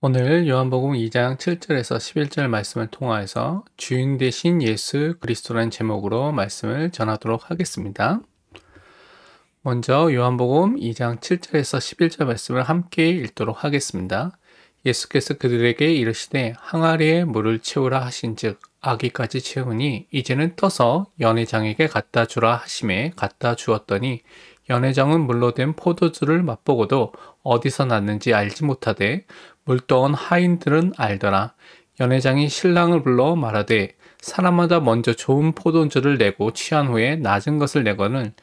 오늘 요한복음 2장 7절에서 11절 말씀을 통하여서 주인 되신 예수 그리스도라는 제목으로 말씀을 전하도록 하겠습니다. 먼저 요한복음 2장 7절에서 11절 말씀을 함께 읽도록 하겠습니다. 예수께서 그들에게 이르시되 항아리에 물을 채우라 하신즉 아기까지 채우니 이제는 떠서 연회장에게 갖다 주라 하심에 갖다 주었더니 연회장은 물로 된 포도주를 맛보고도 어디서 났는지 알지 못하되 물떠온 하인들은 알더라. 연회장이 신랑을 불러 말하되 사람마다 먼저 좋은 포도주를 내고 취한 후에 낮은 것을 내거늘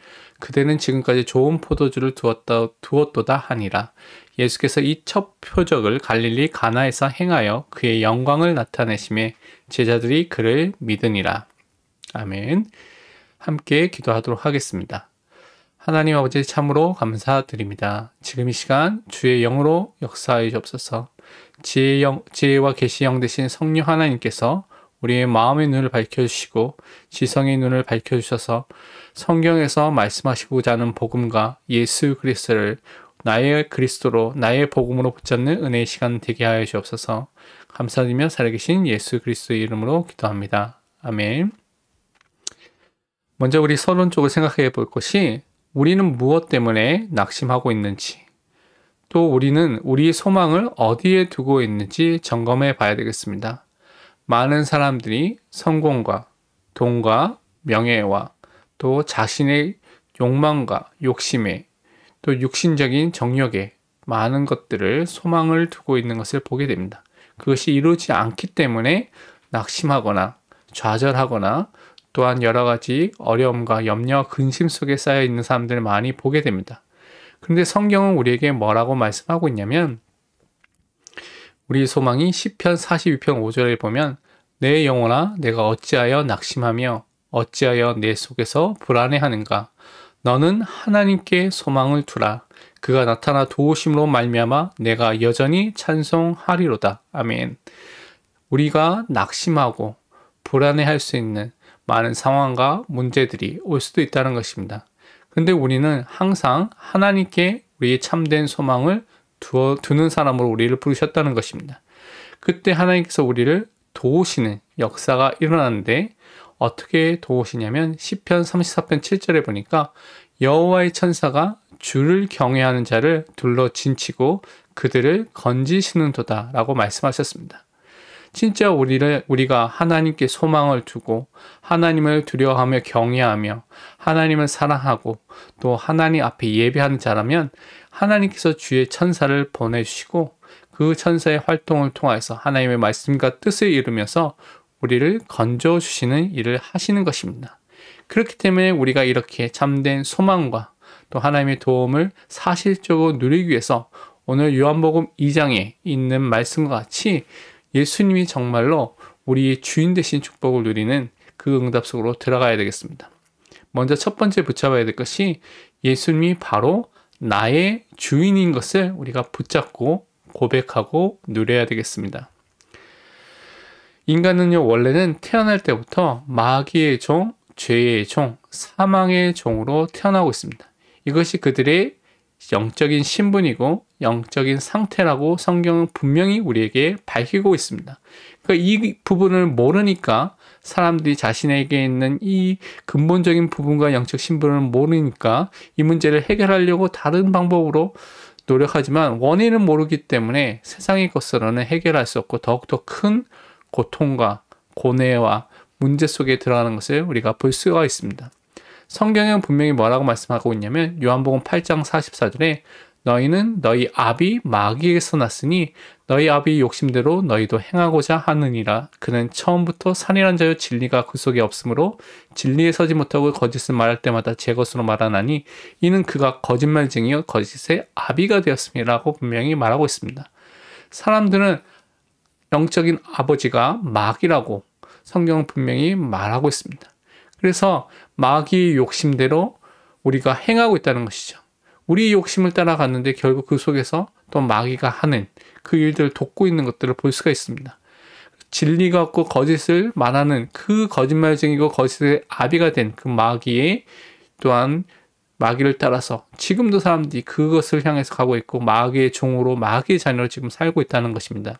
그대는 지금까지 좋은 포도주를 두었도다 하니라. 예수께서 이 첫 표적을 갈릴리 가나에서 행하여 그의 영광을 나타내심에 제자들이 그를 믿으니라. 아멘. 함께 기도하도록 하겠습니다. 하나님 아버지 참으로 감사드립니다. 지금 이 시간 주의 영으로 역사하여 주옵소서. 지혜와 계시 영 되신 성령 하나님께서 우리의 마음의 눈을 밝혀주시고 지성의 눈을 밝혀주셔서 성경에서 말씀하시고자 하는 복음과 예수 그리스도를 나의 그리스도로 나의 복음으로 붙잡는 은혜의 시간 되게 하여 주옵소서. 감사드리며 살아계신 예수 그리스도의 이름으로 기도합니다. 아멘. 먼저 우리 서론적으로 생각해 볼 것이 우리는 무엇 때문에 낙심하고 있는지, 또 우리는 우리의 소망을 어디에 두고 있는지 점검해 봐야 되겠습니다. 많은 사람들이 성공과 돈과 명예와 또 자신의 욕망과 욕심에 또 육신적인 정욕에 많은 것들을 소망을 두고 있는 것을 보게 됩니다. 그것이 이루어지지 않기 때문에 낙심하거나 좌절하거나 또한 여러 가지 어려움과 염려와 근심 속에 쌓여 있는 사람들을 많이 보게 됩니다. 그런데 성경은 우리에게 뭐라고 말씀하고 있냐면 우리 소망이 시편 42편 5절에 보면 내 영혼아 내가 어찌하여 낙심하며 어찌하여 내 속에서 불안해하는가 너는 하나님께 소망을 두라 그가 나타나 도우심으로 말미암아 내가 여전히 찬송하리로다. 아멘. 우리가 낙심하고 불안해할 수 있는 많은 상황과 문제들이 올 수도 있다는 것입니다. 그런데 우리는 항상 하나님께 우리의 참된 소망을 두는 사람으로 우리를 부르셨다는 것입니다. 그때 하나님께서 우리를 도우시는 역사가 일어나는데 어떻게 도우시냐면 시편 34편 7절에 보니까 여호와의 천사가 주를 경외하는 자를 둘러 진치고 그들을 건지시는도다 라고 말씀하셨습니다. 진짜 우리가 하나님께 소망을 두고 하나님을 두려워하며 경외하며 하나님을 사랑하고 또 하나님 앞에 예배하는 자라면 하나님께서 주의 천사를 보내주시고 그 천사의 활동을 통해서 하나님의 말씀과 뜻을 이루면서 우리를 건져주시는 일을 하시는 것입니다. 그렇기 때문에 우리가 이렇게 참된 소망과 또 하나님의 도움을 사실적으로 누리기 위해서 오늘 요한복음 2장에 있는 말씀과 같이 예수님이 정말로 우리의 주인 되신 축복을 누리는 그 응답 속으로 들어가야 되겠습니다. 먼저 첫 번째 붙잡아야 될 것이 예수님이 바로 나의 주인인 것을 우리가 붙잡고 고백하고 누려야 되겠습니다. 인간은요, 원래는 태어날 때부터 마귀의 종, 죄의 종, 사망의 종으로 태어나고 있습니다. 이것이 그들의 영적인 신분이고 영적인 상태라고 성경은 분명히 우리에게 밝히고 있습니다. 그러니까 이 부분을 모르니까 사람들이 자신에게 있는 이 근본적인 부분과 영적 신분을 모르니까 이 문제를 해결하려고 다른 방법으로 노력하지만 원인을 모르기 때문에 세상의 것으로는 해결할 수 없고 더욱더 큰 고통과 고뇌와 문제 속에 들어가는 것을 우리가 볼 수가 있습니다. 성경은 분명히 뭐라고 말씀하고 있냐면 요한복음 8장 44절에 너희는 너희 아비 마귀에게서 났으니 너희 아비 욕심대로 너희도 행하고자 하느니라. 그는 처음부터 산이란 자요 진리가 그 속에 없으므로 진리에 서지 못하고 거짓을 말할 때마다 제 것으로 말하나니 이는 그가 거짓말쟁이요 거짓의 아비가 되었음이라고 분명히 말하고 있습니다. 사람들은 영적인 아버지가 마귀라고 성경은 분명히 말하고 있습니다. 그래서 마귀의 욕심대로 우리가 행하고 있다는 것이죠. 우리의 욕심을 따라갔는데 결국 그 속에서 또 마귀가 하는 그 일들을 돕고 있는 것들을 볼 수가 있습니다. 진리가 없고 거짓을 말하는 그 거짓말쟁이고 거짓의 아비가 된 그 마귀의 또한 마귀를 따라서 지금도 사람들이 그것을 향해서 가고 있고 마귀의 종으로 마귀의 자녀로 지금 살고 있다는 것입니다.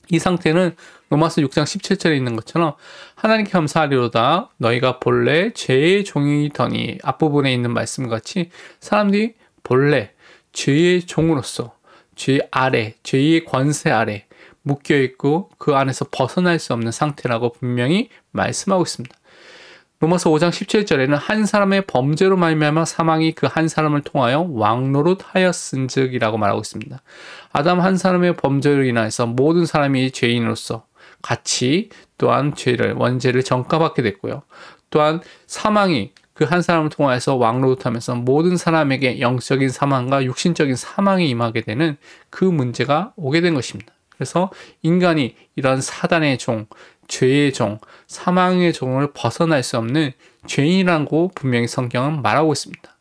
이 상태는 로마서 6장 17절에 있는 것처럼 하나님께 감사하리로다 너희가 본래 죄의 종이더니 앞부분에 있는 말씀같이 사람들이 본래 죄의 종으로서 죄 아래, 죄의 권세 아래 묶여있고 그 안에서 벗어날 수 없는 상태라고 분명히 말씀하고 있습니다. 로마서 5장 17절에는 한 사람의 범죄로 말미암아 사망이 그 한 사람을 통하여 왕노릇하였은즉이라고 말하고 있습니다. 아담 한 사람의 범죄로 인하여서 모든 사람이 죄인으로서 같이 또한 원죄를 전가받게 됐고요. 또한 사망이 그 한 사람을 통하여서 왕노릇하면서 모든 사람에게 영적인 사망과 육신적인 사망이 임하게 되는 그 문제가 오게 된 것입니다. 그래서 인간이 이런 사단의 종, 죄의 종, 사망의 종을 벗어날 수 없는 죄인이라고 분명히 성경은 말하고 있습니다.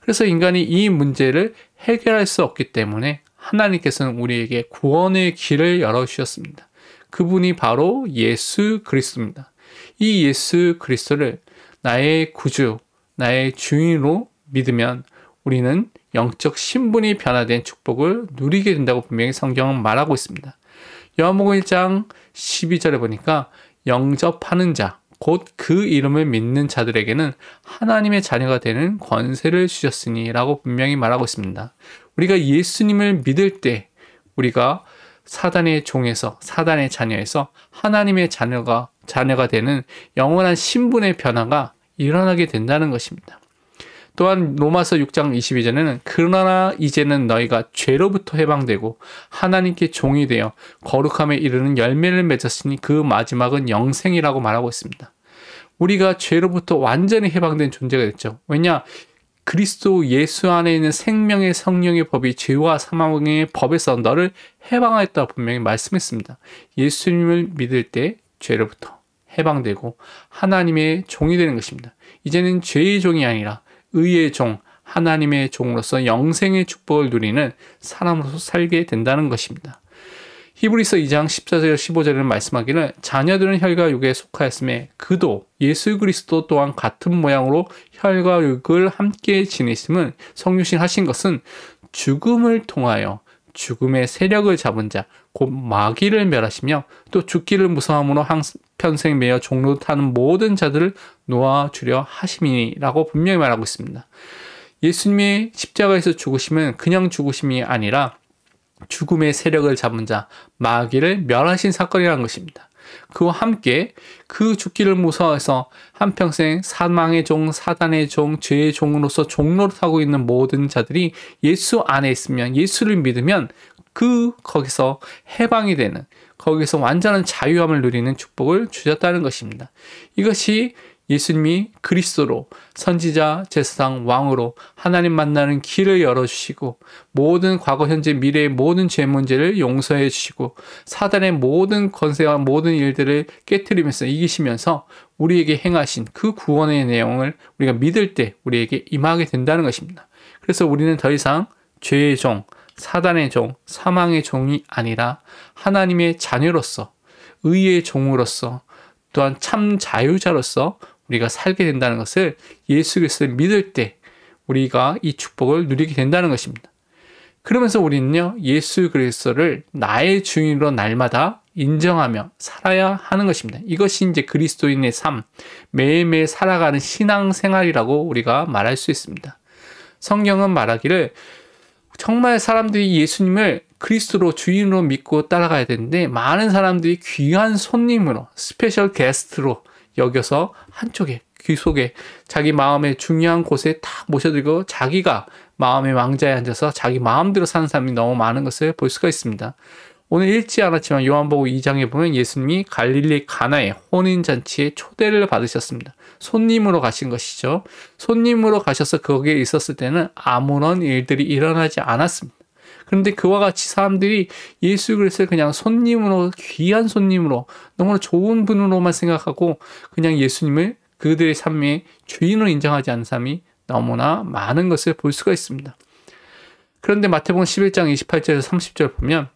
그래서 인간이 이 문제를 해결할 수 없기 때문에 하나님께서는 우리에게 구원의 길을 열어주셨습니다. 그분이 바로 예수 그리스도입니다. 이 예수 그리스도를 나의 구주, 나의 주인으로 믿으면 우리는 영적 신분이 변화된 축복을 누리게 된다고 분명히 성경은 말하고 있습니다. 요한복음 1장 12절에 보니까 영접하는 자, 곧 그 이름을 믿는 자들에게는 하나님의 자녀가 되는 권세를 주셨으니 라고 분명히 말하고 있습니다. 우리가 예수님을 믿을 때 우리가 사단의 종에서 사단의 자녀에서 하나님의 자녀가 되는 영원한 신분의 변화가 일어나게 된다는 것입니다. 또한 로마서 6장 22절에는 그러나 이제는 너희가 죄로부터 해방되고 하나님께 종이 되어 거룩함에 이르는 열매를 맺었으니 그 마지막은 영생이라고 말하고 있습니다. 우리가 죄로부터 완전히 해방된 존재가 됐죠. 왜냐? 그리스도 예수 안에 있는 생명의 성령의 법이 죄와 사망의 법에서 너를 해방하였다 분명히 말씀했습니다. 예수님을 믿을 때 죄로부터 해방되고 하나님의 종이 되는 것입니다. 이제는 죄의 종이 아니라 의의 종, 하나님의 종으로서 영생의 축복을 누리는 사람으로서 살게 된다는 것입니다. 히브리서 2장 14절 15절에는 말씀하기를 자녀들은 혈과 육에 속하였음에 그도 예수 그리스도 또한 같은 모양으로 혈과 육을 함께 지니심은 성육신 하신 것은 죽음을 통하여 죽음의 세력을 잡은 자, 곧 마귀를 멸하시며 또 죽기를 무서워함으로 평생 매여 종노릇하는 모든 자들을 놓아주려 하심이라고 분명히 말하고 있습니다. 예수님의 십자가에서 죽으심은 그냥 죽으심이 아니라 죽음의 세력을 잡은 자, 마귀를 멸하신 사건이라는 것입니다. 그와 함께 그 죽기를 무서워해서 한평생 사망의 종, 사단의 종, 죄의 종으로서 종노릇하고 있는 모든 자들이 예수 안에 있으면, 예수를 믿으면 거기서 해방이 되는, 거기서 완전한 자유함을 누리는 축복을 주셨다는 것입니다. 이것이 예수님이 그리스도로 선지자, 제사장, 왕으로 하나님 만나는 길을 열어주시고 모든 과거, 현재, 미래의 모든 죄 문제를 용서해 주시고 사단의 모든 권세와 모든 일들을 깨트리면서 이기시면서 우리에게 행하신 그 구원의 내용을 우리가 믿을 때 우리에게 임하게 된다는 것입니다. 그래서 우리는 더 이상 죄의 종, 사단의 종, 사망의 종이 아니라 하나님의 자녀로서 의의 종으로서 또한 참 자유자로서 우리가 살게 된다는 것을 예수 그리스도를 믿을 때 우리가 이 축복을 누리게 된다는 것입니다. 그러면서 우리는요, 예수 그리스도를 나의 주인으로 날마다 인정하며 살아야 하는 것입니다. 이것이 이제 그리스도인의 삶, 매일매일 살아가는 신앙생활이라고 우리가 말할 수 있습니다. 성경은 말하기를 정말 사람들이 예수님을 그리스도로 주인으로 믿고 따라가야 되는데 많은 사람들이 귀한 손님으로 스페셜 게스트로 여겨서 한쪽에 귀 속에 자기 마음의 중요한 곳에 딱 모셔들고 자기가 마음의 왕자에 앉아서 자기 마음대로 사는 사람이 너무 많은 것을 볼 수가 있습니다. 오늘 읽지 않았지만 요한복음 2장에 보면 예수님이 갈릴리 가나의 혼인잔치에 초대를 받으셨습니다. 손님으로 가신 것이죠. 손님으로 가셔서 거기에 있었을 때는 아무런 일들이 일어나지 않았습니다. 그런데 그와 같이 사람들이 예수 그리스도를 그냥 손님으로, 귀한 손님으로, 너무나 좋은 분으로만 생각하고 그냥 예수님을 그들의 삶의 주인으로 인정하지 않는 사람이 너무나 많은 것을 볼 수가 있습니다. 그런데 마태복음 11장 28절에서 30절 보면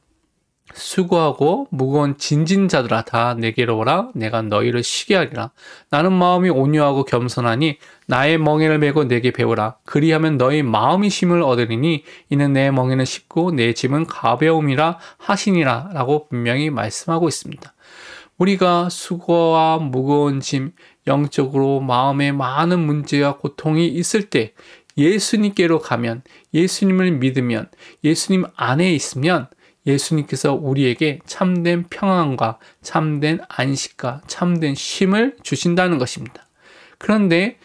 수고하고 무거운 짐진 자들아 다 내게로 오라. 내가 너희를 쉬게 하리라. 나는 마음이 온유하고 겸손하니 나의 멍에를 메고 내게 배우라. 그리하면 너희 마음이 쉼을 얻으리니 이는 내 멍에는 쉽고 내 짐은 가벼움이라 하시니라 라고 분명히 말씀하고 있습니다. 우리가 수고와 무거운 짐, 영적으로 마음에 많은 문제와 고통이 있을 때 예수님께로 가면, 예수님을 믿으면, 예수님 안에 있으면 예수님께서 우리에게 참된 평안과 참된 안식과 참된 쉼을 주신다는 것입니다. 그런데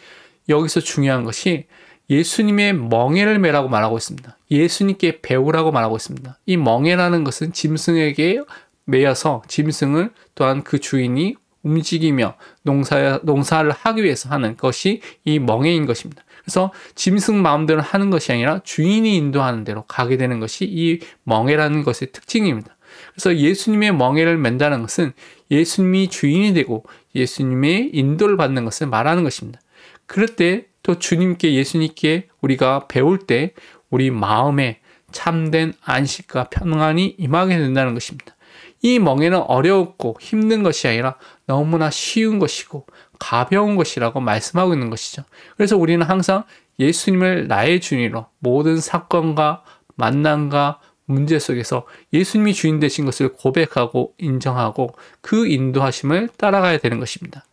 여기서 중요한 것이 예수님의 멍에를 메라고 말하고 있습니다. 예수님께 배우라고 말하고 있습니다. 이 멍에라는 것은 짐승에게 매여서 짐승을 또한 그 주인이 움직이며 농사를 하기 위해서 하는 것이 이 멍에인 것입니다. 그래서 짐승 마음대로 하는 것이 아니라 주인이 인도하는 대로 가게 되는 것이 이 멍에라는 것의 특징입니다. 그래서 예수님의 멍에를 맨다는 것은 예수님이 주인이 되고 예수님의 인도를 받는 것을 말하는 것입니다. 그럴 때 또 주님께 예수님께 우리가 배울 때 우리 마음에 참된 안식과 평안이 임하게 된다는 것입니다. 이 멍에는 어렵고 힘든 것이 아니라 너무나 쉬운 것이고 가벼운 것이라고 말씀하고 있는 것이죠. 그래서 우리는 항상 예수님을 나의 주인으로 모든 사건과 만남과 문제 속에서 예수님이 주인 되신 것을 고백하고 인정하고 그 인도하심을 따라가야 되는 것입니다.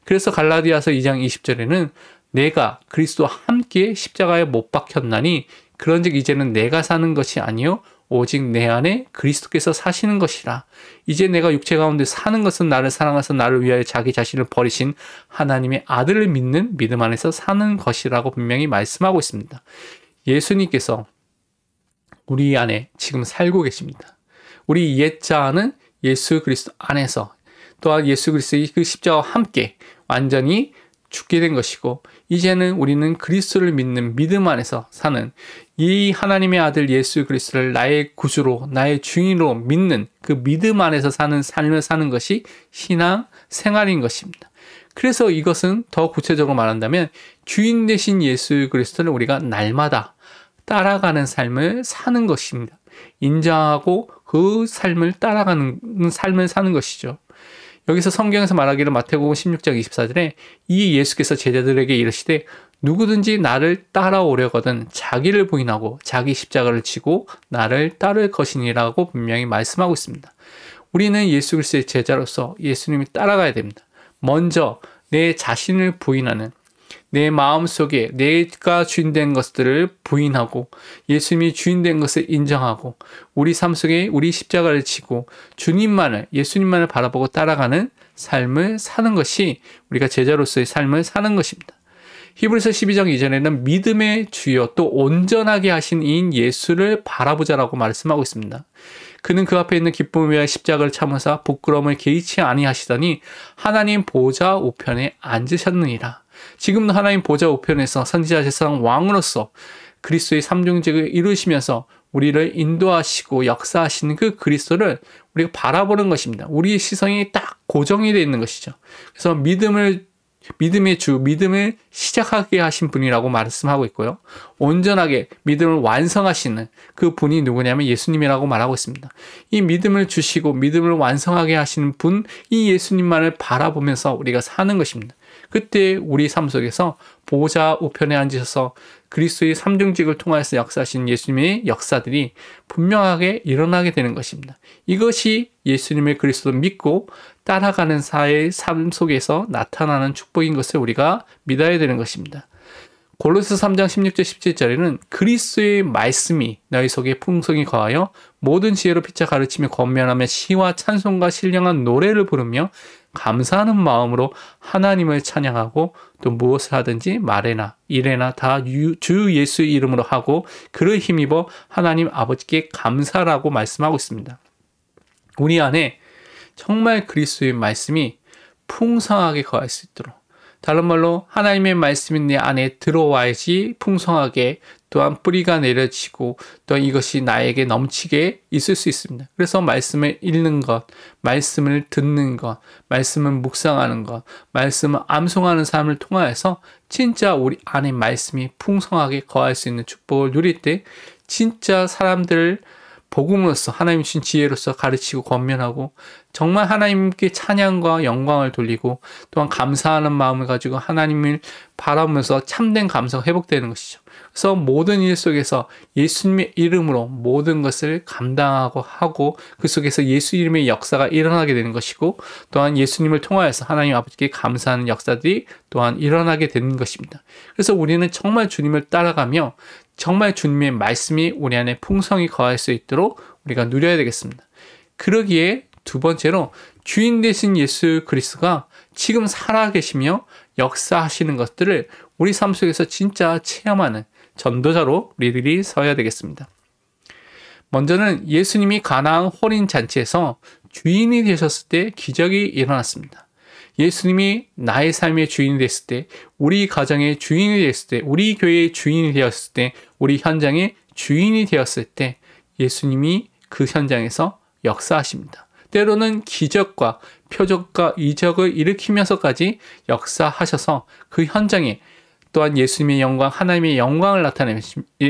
그래서 갈라디아서 2장 20절에는 내가 그리스도와 함께 십자가에 못 박혔나니 그런즉 이제는 내가 사는 것이 아니요 오직 내 안에 그리스도께서 사시는 것이라. 이제 내가 육체 가운데 사는 것은 나를 사랑하사 나를 위하여 자기 자신을 버리신 하나님의 아들을 믿는 믿음 안에서 사는 것이라고 분명히 말씀하고 있습니다. 예수님께서 우리 안에 지금 살고 계십니다. 우리 옛자는 예수 그리스도 안에서 또한 예수 그리스도의 그 십자가와 함께 완전히 죽게 된 것이고 이제는 우리는 그리스도를 믿는 믿음 안에서 사는 이 하나님의 아들 예수 그리스도를 나의 구주로 나의 주인으로 믿는 그 믿음 안에서 사는 삶을 사는 것이 신앙 생활인 것입니다. 그래서 이것은 더 구체적으로 말한다면 주인 되신 예수 그리스도를 우리가 날마다 따라가는 삶을 사는 것입니다. 인정하고 그 삶을 따라가는 삶을 사는 것이죠. 여기서 성경에서 말하기를 마태복음 16장 24절에 이 예수께서 제자들에게 이르시되 누구든지 나를 따라오려거든 자기를 부인하고 자기 십자가를 지고 나를 따를 것이니라고 분명히 말씀하고 있습니다. 우리는 예수 그리스도의 제자로서 예수님이 따라가야 됩니다. 먼저 내 자신을 부인하는 내 마음속에 내가 주인된 것들을 부인하고 예수님이 주인된 것을 인정하고 우리 삶 속에 우리 십자가를 지고 주님만을 예수님만을 바라보고 따라가는 삶을 사는 것이 우리가 제자로서의 삶을 사는 것입니다. 히브리서 12장 이전에는 믿음의 주요 또 온전하게 하신 이인 예수를 바라보자라고 말씀하고 있습니다. 그는 그 앞에 있는 기쁨을 위하여 십자가를 참으사 부끄러움을 개의치 아니하시더니 하나님 보좌 우편에 앉으셨느니라. 지금도 하나님 보좌 우편에서 선지자 제사장 왕으로서 그리스도의 삼중직을 이루시면서 우리를 인도하시고 역사하시는 그 그리스도를 우리가 바라보는 것입니다. 우리의 시선이 딱 고정이 되어 있는 것이죠. 그래서 믿음의 주, 믿음을 시작하게 하신 분이라고 말씀하고 있고요. 온전하게 믿음을 완성하시는 그 분이 누구냐면 예수님이라고 말하고 있습니다. 이 믿음을 주시고 믿음을 완성하게 하시는 분, 이 예수님만을 바라보면서 우리가 사는 것입니다. 그때 우리 삶 속에서 보좌 우편에 앉으셔서 그리스도의 삼중직을 통하여서 역사하신 예수님의 역사들이 분명하게 일어나게 되는 것입니다. 이것이 예수님의 그리스도를 믿고 따라가는 사회의 삶 속에서 나타나는 축복인 것을 우리가 믿어야 되는 것입니다. 골로새 3장 16절 17절에는 그리스도의 말씀이 너희 속에 풍성히 거하여 모든 지혜로 피차 가르치며 권면하며 시와 찬송과 신령한 노래를 부르며 감사하는 마음으로 하나님을 찬양하고 또 무엇을 하든지 말에나 일에나 다 주 예수의 이름으로 하고 그를 힘입어 하나님 아버지께 감사라고 말씀하고 있습니다. 우리 안에 정말 그리스도의 말씀이 풍성하게 거할 수 있도록 다른 말로 하나님의 말씀이 내 안에 들어와야지 풍성하게 또한 뿌리가 내려지고 또한 이것이 나에게 넘치게 있을 수 있습니다. 그래서 말씀을 읽는 것, 말씀을 듣는 것, 말씀을 묵상하는 것, 말씀을 암송하는 삶을 통하여서 진짜 우리 안에 말씀이 풍성하게 거할 수 있는 축복을 누릴 때 진짜 사람들 복음으로써 하나님 주신 지혜로서 가르치고 권면하고 정말 하나님께 찬양과 영광을 돌리고 또한 감사하는 마음을 가지고 하나님을 바라보면서 참된 감사가 회복되는 것이죠. 그래서 모든 일 속에서 예수님의 이름으로 모든 것을 감당하고 하고 그 속에서 예수 이름의 역사가 일어나게 되는 것이고 또한 예수님을 통하여서 하나님 아버지께 감사하는 역사들이 또한 일어나게 되는 것입니다. 그래서 우리는 정말 주님을 따라가며 정말 주님의 말씀이 우리 안에 풍성히 거할 수 있도록 우리가 누려야 되겠습니다. 그러기에 두 번째로 주인 되신 예수 그리스도가 지금 살아계시며 역사하시는 것들을 우리 삶 속에서 진짜 체험하는 전도자로 우리들이 서야 되겠습니다. 먼저는 예수님이 가나안 혼인 잔치에서 주인이 되셨을 때 기적이 일어났습니다. 예수님이 나의 삶의 주인이 됐을 때, 우리 가정의 주인이 됐을 때, 우리 교회의 주인이 되었을 때, 우리 현장의 주인이 되었을 때 예수님이 그 현장에서 역사하십니다. 때로는 기적과 표적과 이적을 일으키면서까지 역사하셔서 그 현장에 또한 예수님의 영광, 하나님의 영광을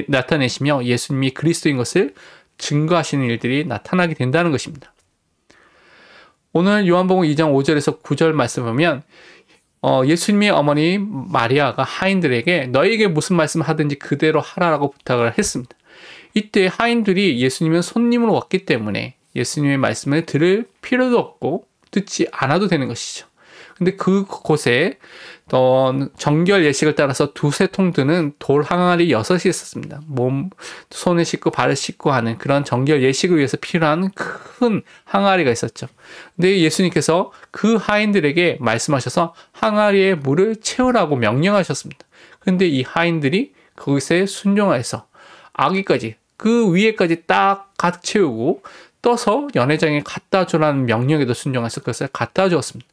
나타내시며 예수님이 그리스도인 것을 증거하시는 일들이 나타나게 된다는 것입니다. 오늘 요한복음 2장 5절에서 9절 말씀 보면 예수님의 어머니 마리아가 하인들에게 너에게 무슨 말씀을 하든지 그대로 하라라고 부탁을 했습니다. 이때 하인들이 예수님은 손님으로 왔기 때문에 예수님의 말씀을 들을 필요도 없고 듣지 않아도 되는 것이죠. 근데 그곳에 정결 예식을 따라서 두세 통 드는 돌 항아리 6이 있었습니다. 손을 씻고 발을 씻고 하는 그런 정결 예식을 위해서 필요한 큰 항아리가 있었죠. 근데 예수님께서 그 하인들에게 말씀하셔서 항아리에 물을 채우라고 명령하셨습니다. 근데 이 하인들이 그것에 순종하여서 아기까지 그 위에까지 딱 가득 채우고 떠서 연회장에 갖다 주라는 명령에도 순종해서 그것을 갖다 주었습니다.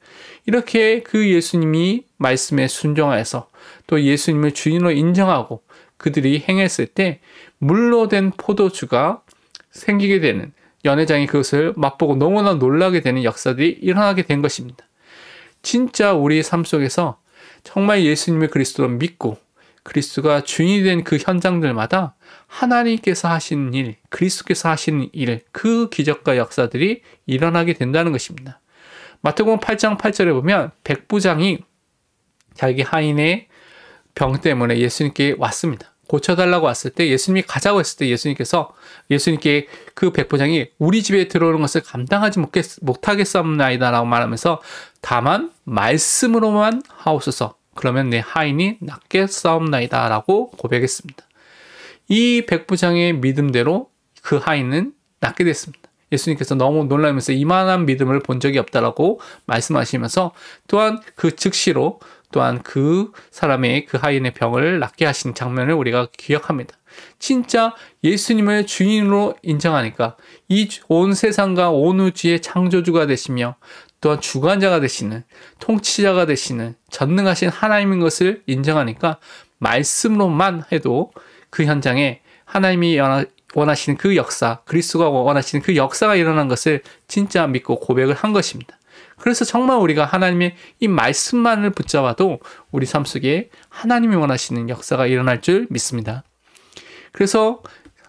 이렇게 그 예수님이 말씀에 순종하여서 또 예수님을 주인으로 인정하고 그들이 행했을 때 물로 된 포도주가 생기게 되는, 연회장이 그것을 맛보고 너무나 놀라게 되는 역사들이 일어나게 된 것입니다. 진짜 우리의 삶 속에서 정말 예수님의 그리스도를 믿고 그리스도가 주인이 된 그 현장들마다 하나님께서 하시는 일, 그리스도께서 하시는 일, 그 기적과 역사들이 일어나게 된다는 것입니다. 마태복음 8장 8절에 보면 백부장이 자기 하인의 병 때문에 예수님께 왔습니다. 고쳐달라고 왔을 때 예수님이 가자고 했을 때 예수님께 그 백부장이 우리 집에 들어오는 것을 감당하지 못하겠사옵나이다 라고 말하면서 다만 말씀으로만 하옵소서, 그러면 내 하인이 낫겠사옵나이다 라고 고백했습니다. 이 백부장의 믿음대로 그 하인은 낫게 됐습니다. 예수님께서 너무 놀라면서 이만한 믿음을 본 적이 없다라고 말씀하시면서 또한 그 즉시로 또한 그 사람의 그 하인의 병을 낫게 하신 장면을 우리가 기억합니다. 진짜 예수님을 주인으로 인정하니까 이 온 세상과 온 우주의 창조주가 되시며 또한 주관자가 되시는, 통치자가 되시는 전능하신 하나님인 것을 인정하니까 말씀으로만 해도 그 현장에 하나님이 원하시는 그 역사, 그리스도가 원하시는 그 역사가 일어난 것을 진짜 믿고 고백을 한 것입니다. 그래서 정말 우리가 하나님의 이 말씀만을 붙잡아도 우리 삶 속에 하나님이 원하시는 역사가 일어날 줄 믿습니다. 그래서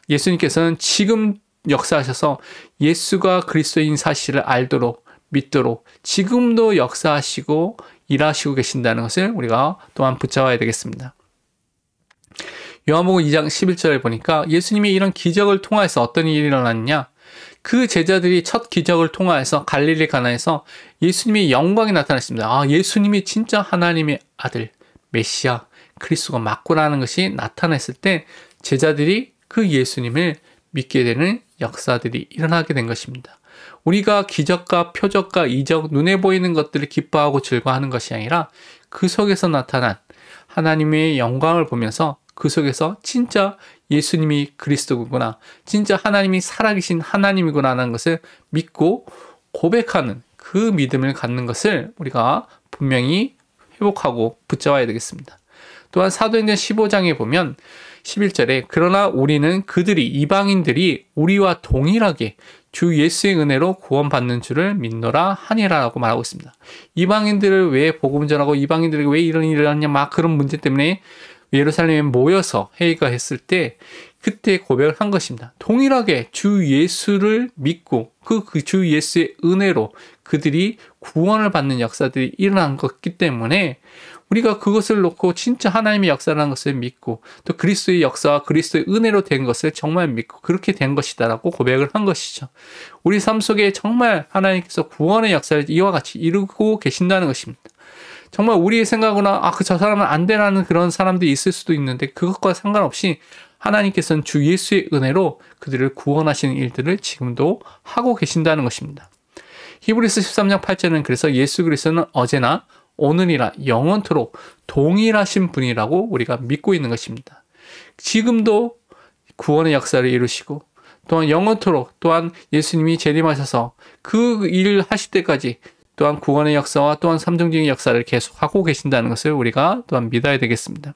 예수님께서는 지금 역사하셔서 예수가 그리스도인 사실을 알도록 믿도록 지금도 역사하시고 일하시고 계신다는 것을 우리가 또한 붙잡아야 되겠습니다. 요한복음 2장 11절에 보니까 예수님이 이런 기적을 통해서 어떤 일이 일어났냐, 그 제자들이 첫 기적을 통하여서 갈릴리 가나에서 예수님의 영광이 나타났습니다. 아, 예수님이 진짜 하나님의 아들, 메시아, 그리스도가 맞구나라는 것이 나타났을 때 제자들이 그 예수님을 믿게 되는 역사들이 일어나게 된 것입니다. 우리가 기적과 표적과 이적, 눈에 보이는 것들을 기뻐하고 즐거워하는 것이 아니라 그 속에서 나타난 하나님의 영광을 보면서 그 속에서 진짜 예수님이 그리스도구나, 진짜 하나님이 살아계신 하나님이구나 하는 것을 믿고 고백하는 그 믿음을 갖는 것을 우리가 분명히 회복하고 붙잡아야 되겠습니다. 또한 사도행전 15장에 보면 11절에 그러나 우리는 그들이, 이방인들이 우리와 동일하게 주 예수의 은혜로 구원받는 줄을 믿노라 하니라라고 말하고 있습니다. 이방인들을 왜 복음 전하고 이방인들에게 왜 이런 일을 하냐, 막 그런 문제 때문에 예루살렘에 모여서 회의가 했을 때 그때 고백을 한 것입니다. 동일하게 주 예수를 믿고 그 주 예수의 은혜로 그들이 구원을 받는 역사들이 일어난 것이기 때문에 우리가 그것을 놓고 진짜 하나님의 역사라는 것을 믿고 또 그리스도의 역사와 그리스도의 은혜로 된 것을 정말 믿고 그렇게 된 것이다라고 고백을 한 것이죠. 우리 삶 속에 정말 하나님께서 구원의 역사를 이와 같이 이루고 계신다는 것입니다. 정말 우리의 생각으로나 저 사람은 안 되라는 그런 사람들이 있을 수도 있는데 그것과 상관없이 하나님께서는 주 예수의 은혜로 그들을 구원하시는 일들을 지금도 하고 계신다는 것입니다. 히브리서 13장 8절은 그래서 예수 그리스도는 어제나 오늘이라 영원토록 동일하신 분이라고 우리가 믿고 있는 것입니다. 지금도 구원의 역사를 이루시고 또한 영원토록 또한 예수님이 재림하셔서 그 일을 하실 때까지 또한 구원의 역사와 또한 삼중직의 역사를 계속하고 계신다는 것을 우리가 또한 믿어야 되겠습니다.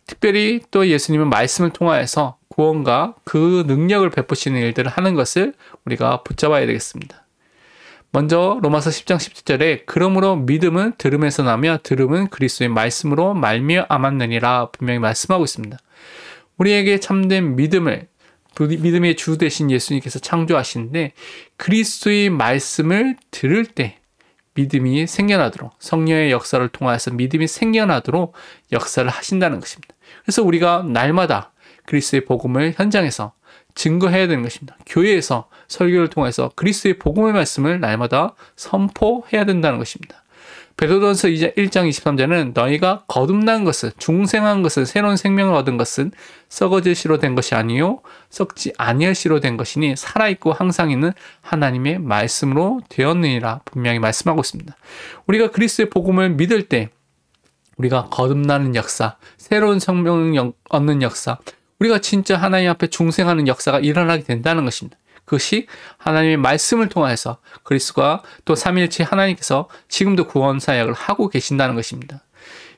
특별히 또 예수님은 말씀을 통하여서 구원과 그 능력을 베푸시는 일들을 하는 것을 우리가 붙잡아야 되겠습니다. 먼저 로마서 10장 17절에 그러므로 믿음은 들음에서 나며 들음은 그리스도의 말씀으로 말미암았느니라 분명히 말씀하고 있습니다. 우리에게 참된 믿음의 주 되신 예수님께서 창조하시는데 그리스도의 말씀을 들을 때 믿음이 생겨나도록 성령의 역사를 통하여서 믿음이 생겨나도록 역사를 하신다는 것입니다. 그래서 우리가 날마다 그리스도의 복음을 현장에서 증거해야 되는 것입니다. 교회에서 설교를 통해서 그리스도의 복음의 말씀을 날마다 선포해야 된다는 것입니다. 베드로전서 1장 23절은 너희가 거듭난 것은 중생한 것은 새로운 생명을 얻은 것은 썩어질 씨로 된 것이 아니요 썩지 아니할 씨로 된 것이니 살아있고 항상 있는 하나님의 말씀으로 되었느니라 분명히 말씀하고 있습니다. 우리가 그리스도의 복음을 믿을 때 우리가 거듭나는 역사, 새로운 생명을 얻는 역사, 우리가 진짜 하나님 앞에 중생하는 역사가 일어나게 된다는 것입니다. 그것이 하나님의 말씀을 통해서 그리스도가 또 삼위일체 하나님께서 지금도 구원 사역을 하고 계신다는 것입니다.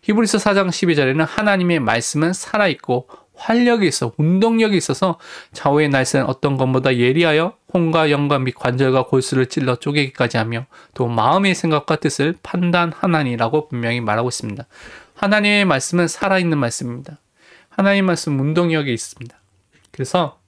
히브리서 4장 12절에는 하나님의 말씀은 살아있고 활력이 있어 운동력이 있어서 좌우의 날쌘 어떤 것보다 예리하여 혼과 영과 및 관절과 골수를 찔러 쪼개기까지 하며 또 마음의 생각과 뜻을 판단하나니라고 분명히 말하고 있습니다. 하나님의 말씀은 살아있는 말씀입니다. 하나님의 말씀 운동력이 있습니다. 그래서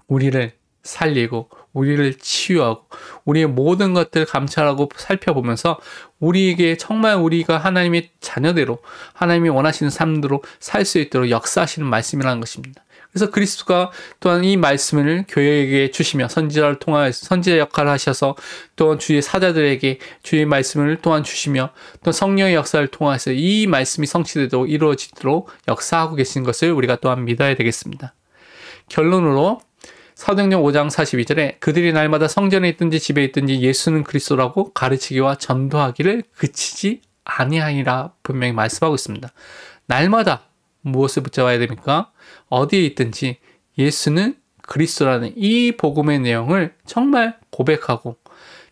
우리를 살리고 우리를 치유하고 우리의 모든 것들을 감찰하고 살펴보면서 우리에게 정말 우리가 하나님의 자녀대로 하나님이 원하시는 삶대로 살 수 있도록 역사하시는 말씀이라는 것입니다. 그래서 그리스도가 또한 이 말씀을 교회에게 주시며 선지자를 통하여서 선지자 역할을 하셔서 또한 주의 사자들에게 주의 말씀을 또한 주시며 또 성령의 역사를 통해서 이 말씀이 성취되도록 이루어지도록 역사하고 계신 것을 우리가 또한 믿어야 되겠습니다. 결론으로 사도행전 5장 42절에 그들이 날마다 성전에 있든지 집에 있든지 예수는 그리스도라고 가르치기와 전도하기를 그치지 아니하니라 분명히 말씀하고 있습니다. 날마다 무엇을 붙잡아야 됩니까? 어디에 있든지 예수는 그리스도라는 이 복음의 내용을 정말 고백하고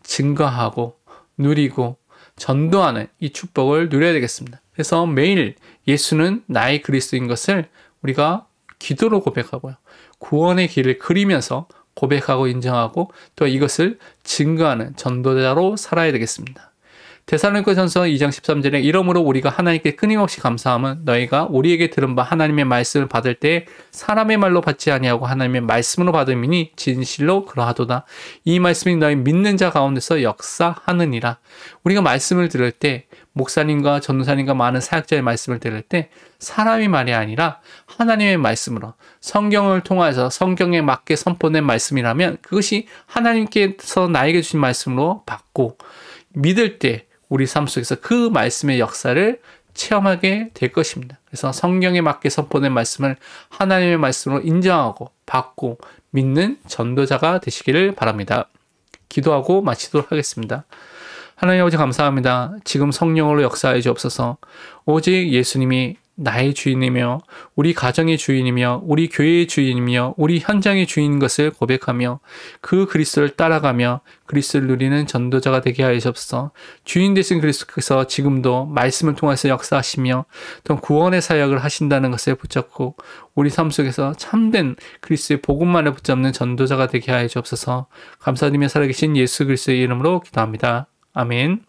증거하고 누리고 전도하는 이 축복을 누려야 되겠습니다. 그래서 매일 예수는 나의 그리스도인 것을 우리가 기도로 고백하고요. 구원의 길을 그리면서 고백하고 인정하고 또 이것을 증거하는 전도자로 살아야 되겠습니다. 데살로니가전서 2장 13절에 이러므로 우리가 하나님께 끊임없이 감사함은 너희가 우리에게 들은 바 하나님의 말씀을 받을 때 사람의 말로 받지 아니하고 하나님의 말씀으로 받음이니 진실로 그러하도다. 이 말씀이 너희 믿는 자 가운데서 역사하느니라. 우리가 말씀을 들을 때 목사님과 전도사님과 많은 사역자의 말씀을 들을 때 사람의 말이 아니라 하나님의 말씀으로 성경을 통해서 성경에 맞게 선포된 말씀이라면 그것이 하나님께서 나에게 주신 말씀으로 받고 믿을 때 우리 삶 속에서 그 말씀의 역사를 체험하게 될 것입니다. 그래서 성경에 맞게 선포된 말씀을 하나님의 말씀으로 인정하고 받고 믿는 전도자가 되시기를 바랍니다. 기도하고 마치도록 하겠습니다. 하나님 아버지 감사합니다. 지금 성령으로 역사해 주옵소서. 오직 예수님이 나의 주인이며 우리 가정의 주인이며 우리 교회의 주인이며 우리 현장의 주인인 것을 고백하며 그 그리스도를 따라가며 그리스도를 누리는 전도자가 되게 하여 주옵소서. 주인 되신 그리스도께서 지금도 말씀을 통해서 역사하시며 또 구원의 사역을 하신다는 것을 붙잡고 우리 삶 속에서 참된 그리스도의 복음만을 붙잡는 전도자가 되게 하여 주옵소서. 감사드리며 살아계신 예수 그리스도의 이름으로 기도합니다. 아멘.